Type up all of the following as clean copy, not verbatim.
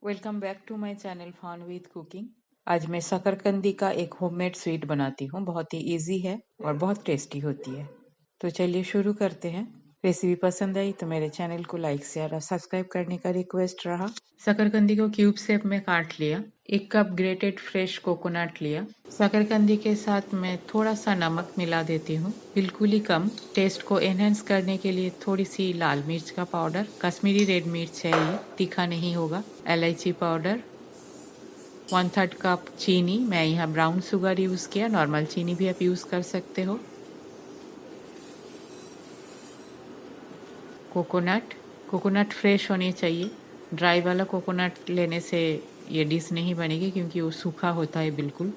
Welcome back to my channel fun with cooking. आज मैं शकरकंदी का एक होममेड स्वीट बनाती हूँ। बहुत ही इजी है और बहुत टेस्टी होती है। तो चलिए शुरू करते हैं। रेसिपी पसंद आई तो मेरे चैनल को लाइक शेयर और सब्सक्राइब करने का रिक्वेस्ट रहा। शकरकंदी को क्यूब शेप में काट लिया। 1 कप ग्रेटेड फ्रेश कोकोनट लिया। शकरकंदी के साथ मैं थोड़ा सा नमक मिला देती हूँ, बिल्कुल ही कम। टेस्ट को एनहेंस करने के लिए थोड़ी सी लाल मिर्च का पाउडर, कश्मीरी रेड मिर्च है ये, तीखा नहीं होगा। इलायची पाउडर, 1/3 कप चीनी। मैं यहाँ ब्राउन शुगर यूज़ किया, नॉर्मल चीनी भी आप यूज़ कर सकते हो। कोकोनट फ्रेश होनी चाहिए। ड्राई वाला कोकोनट लेने से ये डिश नहीं बनेगी क्योंकि वो सूखा होता है बिल्कुल।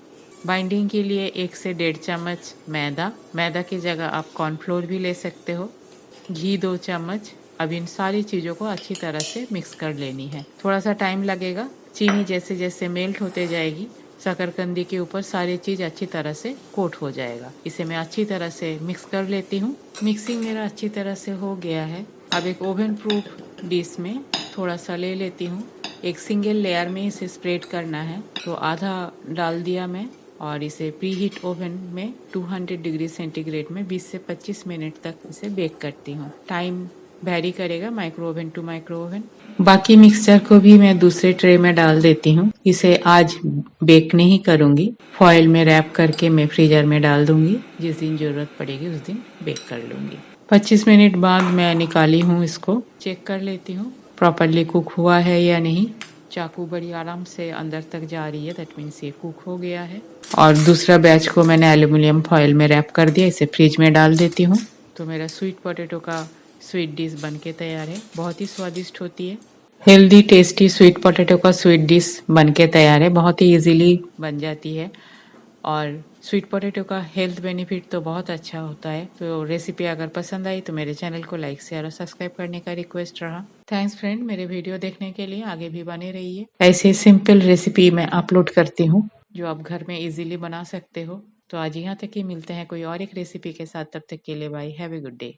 बाइंडिंग के लिए 1 से 1.5 चम्मच मैदा की जगह आप कॉर्नफ्लोर भी ले सकते हो। घी 2 चम्मच। अब इन सारी चीज़ों को अच्छी तरह से मिक्स कर लेनी है। थोड़ा सा टाइम लगेगा। चीनी जैसे जैसे मेल्ट होते जाएगी, शकरकंदी के ऊपर सारी चीज़ अच्छी तरह से कोट हो जाएगा। इसे मैं अच्छी तरह से मिक्स कर लेती हूँ। मिक्सिंग मेरा अच्छी तरह से हो गया है। अब एक ओवन प्रूफ डिश में थोड़ा सा ले लेती हूँ। एक सिंगल लेयर में इसे स्प्रेड करना है, तो आधा डाल दिया मैं और इसे प्री हीट ओवन में 200 डिग्री सेंटीग्रेड में 20 से 25 मिनट तक इसे बेक करती हूँ। टाइम वेरी करेगा micro oven to micro oven. बाकी मिक्सचर को भी मैं दूसरे ट्रे में डाल देती हूँ। इसे आज बेक नहीं करूँगी, फॉइल में रैप करके मैं फ्रीजर में डाल दूँगी। जिस दिन ज़रूरत पड़ेगी उस दिन बेक कर लूँगी। 25 मिनट बाद मैं निकाली हूँ, इसको चेक कर लेती हूँ प्रॉपरली कुक हुआ है या नहीं। चाकू बड़ी आराम से अंदर तक जा रही है, दैट मीन्स ये कुक हो गया है। और दूसरा बैच को मैंने एल्यूमिनियम फॉइल में रैप कर दिया, इसे फ्रिज में डाल देती हूँ। तो मेरा स्वीट पोटैटो का स्वीट डिश बनके तैयार है। बहुत ही स्वादिष्ट होती है। हेल्दी टेस्टी स्वीट पोटैटो का स्वीट डिश बनके तैयार है। बहुत ही इजीली बन जाती है और स्वीट पोटैटो का हेल्थ बेनिफिट तो बहुत अच्छा होता है। तो रेसिपी अगर पसंद आई तो मेरे चैनल को लाइक शेयर और सब्सक्राइब करने का रिक्वेस्ट रहा। थैंक्स फ्रेंड, मेरे वीडियो देखने के लिए। आगे भी बने रहिए। ऐसे सिंपल रेसिपी मैं अपलोड करती हूँ जो आप घर में इजीली बना सकते हो। तो आज यहाँ तक ही, मिलते हैं कोई और एक रेसिपी के साथ। तब तक के लिए bye, have a good day.